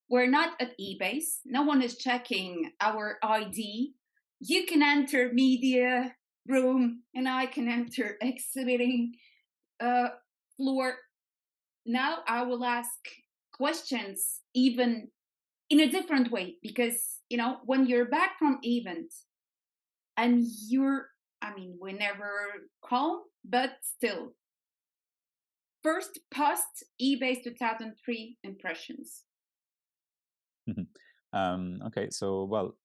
we're not at EBACE. No one is checking our ID. You can enter media room, and I can enter exhibiting uh, floor. Now I will ask questions even in a different way because when you're back from event and we never calm, but still, first post eBay 2003 impressions. Okay, so well,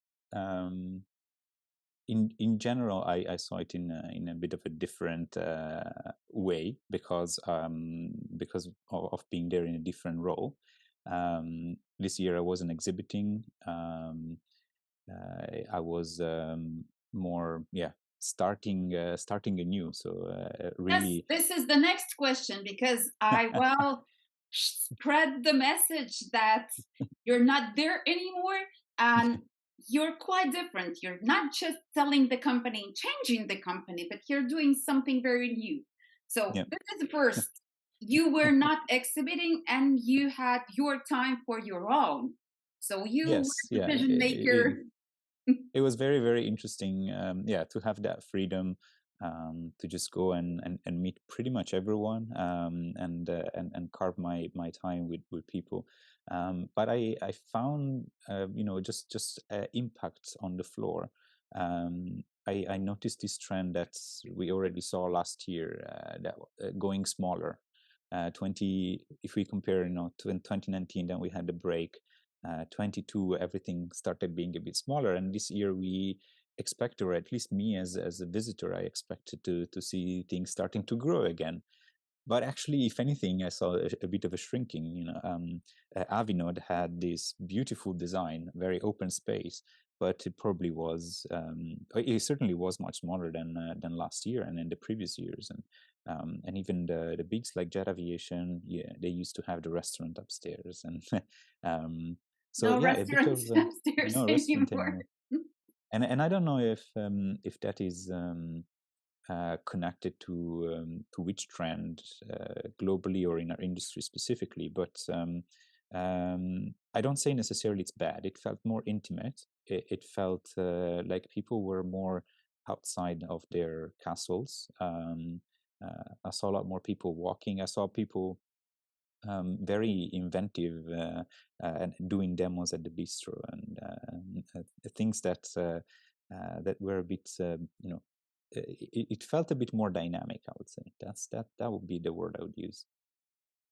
in general, I saw it in a bit of a different way because of being there in a different role. This year I wasn't exhibiting. I was more starting anew. So Yes, really, this is the next question because I spread the message that you're not there anymore and you're quite different. You're not just selling the company, changing the company, but you're doing something very new. So yeah. this is the first. You were not exhibiting and you had your time for your own. So you Yes, were yeah. decision maker. It was very, very interesting, to have that freedom, to just go and meet pretty much everyone, and carve my time with people. But I found, just impacts on the floor. I noticed this trend that we already saw last year, that going smaller. 20 if we compare, to in 2019, then we had the break. 22, everything started being a bit smaller, and this year we expect, or at least me as a visitor, I expected to see things starting to grow again. But actually, if anything, I saw a bit of a shrinking. Avinode had this beautiful design, very open space, but it probably was. It certainly was much smaller than last year and in the previous years, and even the bigs like Jet Aviation, yeah, they used to have the restaurant upstairs, and so No yeah, a bit of restaurants upstairs no restaurant anymore. anymore. And I don't know if that is connected to which trend, globally or in our industry specifically, but I don't say necessarily it's bad. It felt more intimate. It felt like people were more outside of their castles. I saw a lot more people walking. I saw people very inventive, and doing demos at the bistro, and things that were a bit, it felt a bit more dynamic. I would say that would be the word I would use.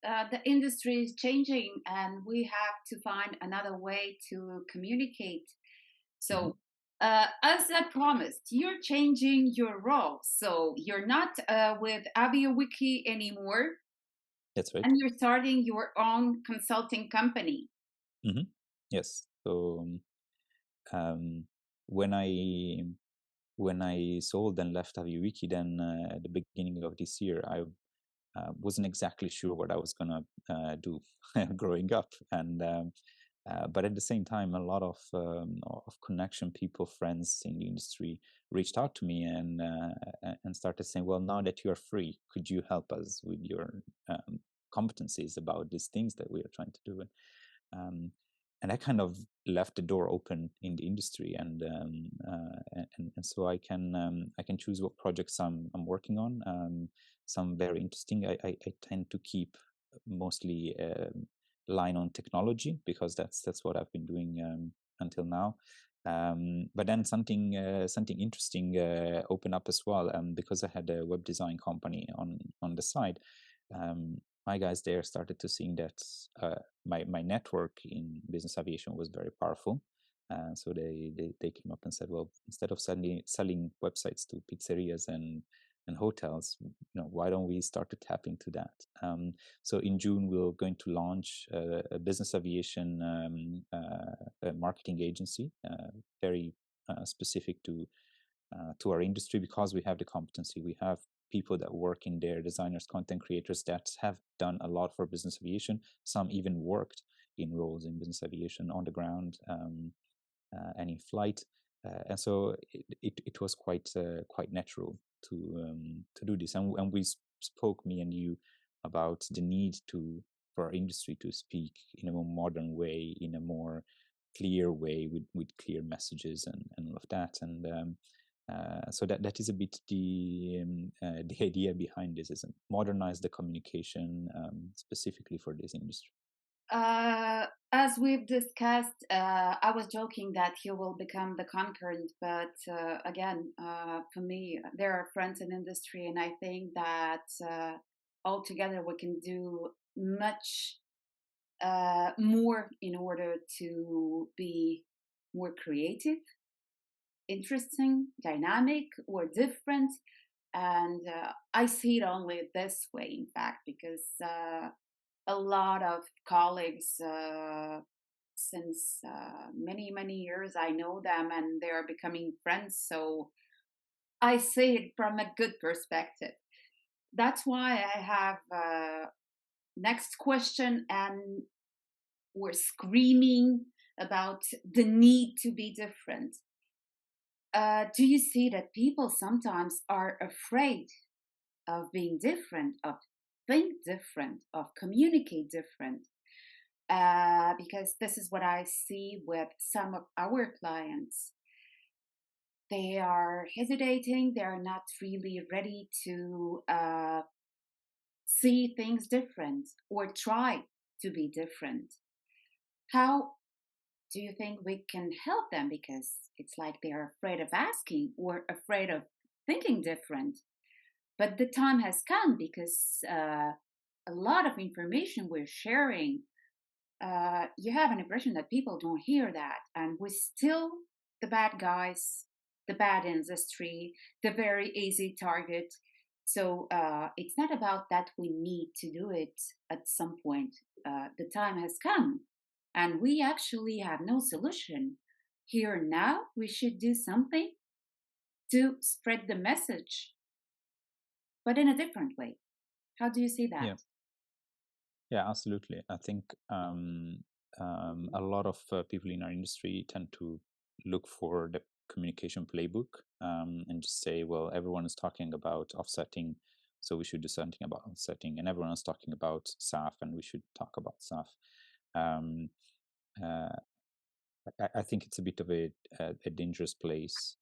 The industry is changing and we have to find another way to communicate. Hmm. So, as I promised, you're changing your role. So, you're not with aviowiki anymore That's right. and you're starting your own consulting company. Hmm. Yes. So um, when I when I sold and left aviowiki, then at the beginning of this year, I wasn't exactly sure what I was gonna do growing up, and but at the same time, a lot of connection people, friends in the industry, reached out to me and started saying, "Well, now that you are free, could you help us with your competencies about these things that we are trying to do?" Um, and I kind of left the door open in the industry, and so I can choose what projects I'm working on. Some very interesting. I tend to keep mostly line on technology because that's what I've been doing until now. But then something interesting opened up as well, because I had a web design company on the side. Um, my guys there started to seeing that my network in business aviation was very powerful. So they came up and said, well, instead of selling websites to pizzerias and hotels, why don't we start to tap into that? So in June, we're going to launch a business aviation a marketing agency, very specific to our industry, because we have the competency. We have people that work in there, designers, content creators that have done a lot for business aviation. Some even worked in roles in business aviation on the ground, and in flight. And so it was quite natural to do this. And we spoke, me and you, about the need for our industry to speak in a more modern way, in a more clear way, with clear messages and all of that. And so that is a bit the idea behind this, is modernize the communication specifically for this industry. As we've discussed, I was joking that you will become the concurrent, but again, for me, there are friends in industry, and I think that all together we can do much more in order to be more creative, interesting, dynamic, or different. And I see it only this way, in fact, because a lot of colleagues since many years, I know them and they are becoming friends. So I see it from a good perspective. That's why I have next question, and we're screaming about the need to be different. Do you see that people sometimes are afraid of being different, of think different, of communicate different? Because this is what I see with some of our clients. They are hesitating, they are not really ready to see things different or try to be different. How do you think we can help them? Because it's like they're afraid of asking or afraid of thinking different. But the time has come because a lot of information we're sharing, you have an impression that people don't hear that. And we're still the bad guys, the bad industry, the very easy target. So it's not about that we need to do it at some point. The time has come, and we actually have no solution. Here now, we should do something to spread the message, but in a different way. How do you see that? Yeah, absolutely. I think a lot of people in our industry tend to look for the communication playbook and just say, well, everyone is talking about offsetting, so we should do something about offsetting, and everyone is talking about SAF, and we should talk about SAF. I think it's a bit of a dangerous place,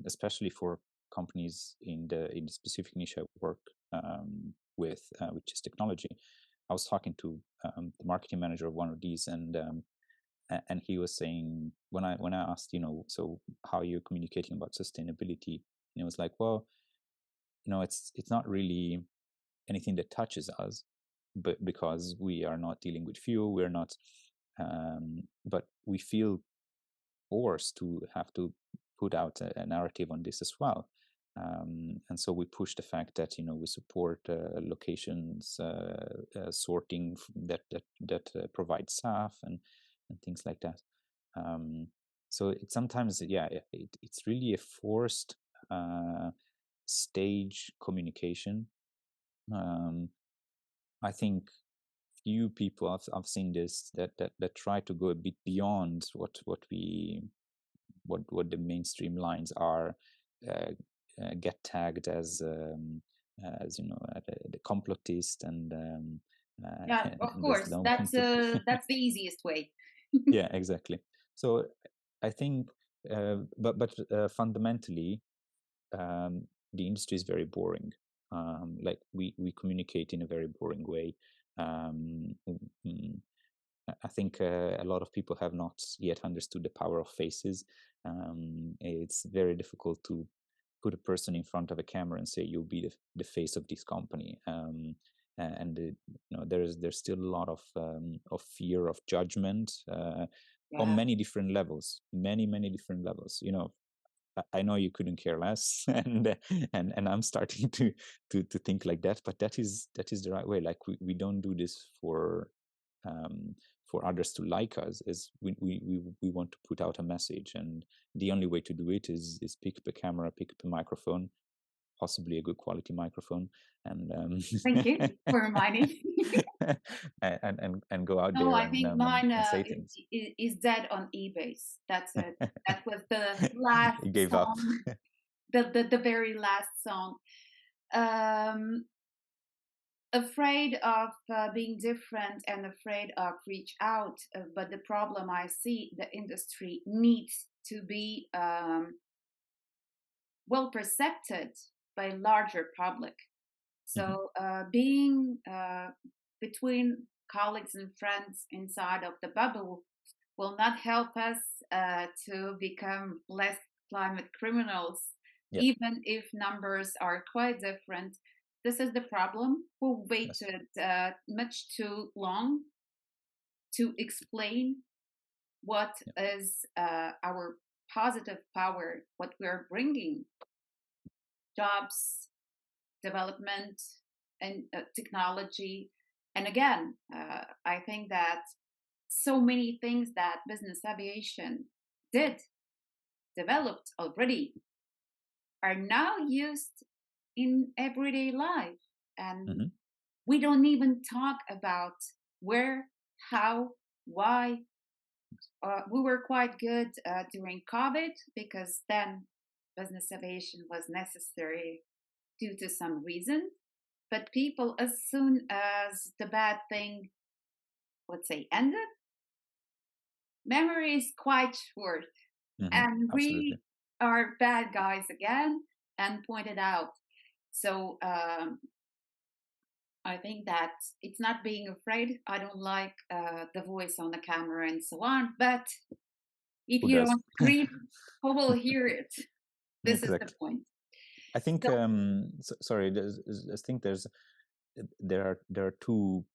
especially for companies in the specific niche I work with, which is technology. I was talking to the marketing manager of one of these, and he was saying, when I asked, so how are you communicating about sustainability, and he was like, well, it's not really anything that touches us, but because we are not dealing with fuel, we're not, but we feel forced to have to put out a narrative on this as well. And so we push the fact that we support locations sorting that provide SAF and things like that. So it's sometimes it's really a forced stage communication. I think few people I've seen this that try to go a bit beyond what the mainstream lines are, get tagged as the complotist and Yeah, of those course. down That's that's the easiest way. yeah, exactly. So I think, but fundamentally, the industry is very boring. Like we communicate in a very boring way. I think a lot of people have not yet understood the power of faces. It's very difficult to put a person in front of a camera and say you'll be the face of this company. And there's still a lot of fear of judgment on many different levels, many different levels. I know you couldn't care less, and I'm starting to think like that. But that is the right way. Like we don't do this for others to like us. As we want to put out a message, and the only way to do it is pick up a camera, pick up a microphone, possibly a good quality microphone, and Thank you for reminding. and go out No, there I think mine and say things. is dead on EBACE. That's it. That was the last He gave up. song, the very last song. Um, Afraid of being different and afraid of reach out. But the problem I see, the industry needs to be well perceived by larger public. Hmm. So being between colleagues and friends inside of the bubble will not help us to become less climate criminals, Yeah. even if numbers are quite different. This is the problem. We Yes. waited much too long to explain what Yeah. is our positive power, what we're bringing: jobs, development, and technology. And again, I think that so many things that business aviation did, developed already, are now used in everyday life. And Hmm. we don't even talk about where, how, why. We were quite good during COVID because then business aviation was necessary due to some reason. But people, as soon as the bad thing, let's say, ended, memory is quite short. Hmm. And Absolutely. we are bad guys again and pointed out. So I think that it's not being afraid. I don't like the voice on the camera and so on. But if Who you does? don't scream, who will hear it? This is the Exactly. point. I think. So Sorry. I think there are two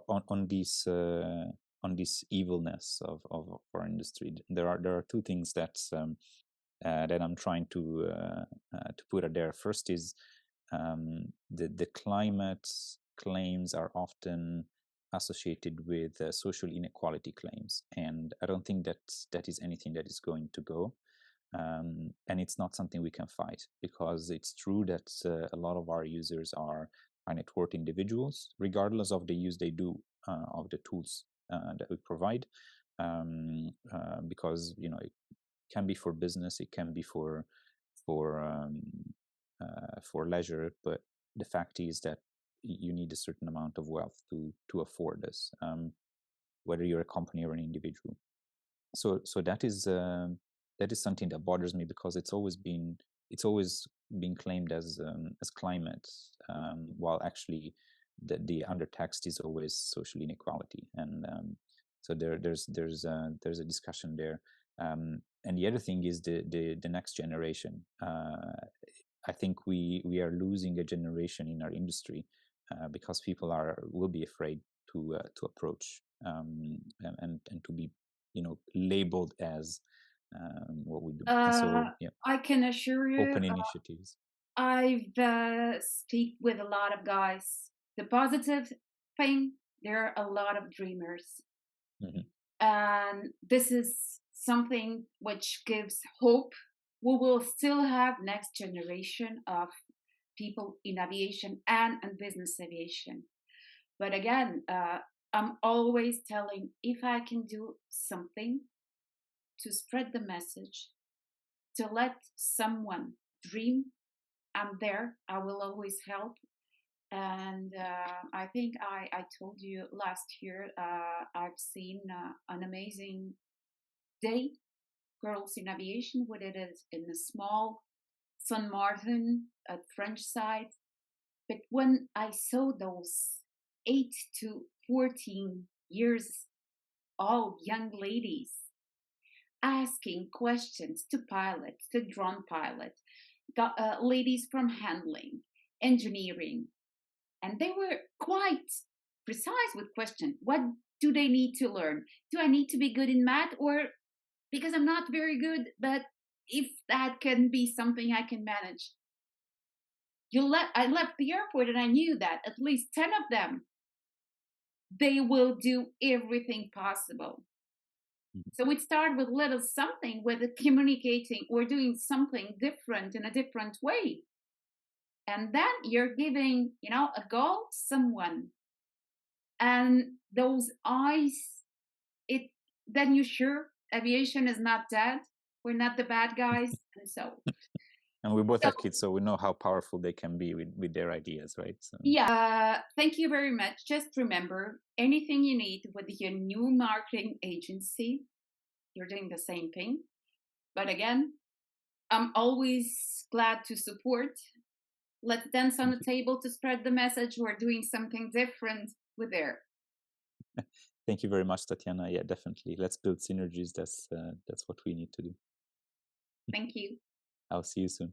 on these on this evilness of our industry. There are two things that I'm trying to put out there. First is the climate claims are often associated with social inequality claims, and I don't think that is anything that is going to go. And it's not something we can fight, because it's true that a lot of our users are high net worth individuals, regardless of the use they do of the tools that we provide. Because it can be for business, it can be for for leisure, but the fact is that you need a certain amount of wealth to afford this, whether you're a company or an individual. So that is something that bothers me, because it's always been claimed as climate, while actually the undertext is always social inequality. And so there's a discussion there. And the other thing is the next generation. I think we are losing a generation in our industry, because people will be afraid to approach, and to be labeled as what we do. And so, yeah, I can assure you, open initiatives. I've speak with a lot of guys. The positive thing, there are a lot of dreamers, Hmm. and this is something which gives hope. We will still have next generation of people in aviation and in business aviation. But again, I'm always telling, if I can do something to spread the message, to let someone dream, I'm there. I will always help. And I think I told you last year, I've seen an amazing day, Girls in Aviation, what it is in a small San Martin at French side. But when I saw those 8 to 14 years old young ladies asking questions to pilots, to drone pilots, ladies from handling, engineering, and they were quite precise with questions. What do they need to learn? Do I need to be good in math, or because I'm not very good, but if that can be something I can manage? I left the airport and I knew that at least 10 of them, they will do everything possible. So it started with little something, with communicating or doing something different in a different way. And then you're giving, a goal to someone. And those eyes, it then you're sure aviation is not dead. We're not the bad guys. And so And we both So, have kids, so we know how powerful they can be with their ideas, right? So yeah, thank you very much. Just remember, anything you need with your new marketing agency, you're doing the same thing. But again, I'm always glad to support. Let's dance on thank the you. table to spread the message. We're doing something different with there. Thank you very much, Tatiana. Yeah, definitely. Let's build synergies. That's what we need to do. Thank you. I'll see you soon.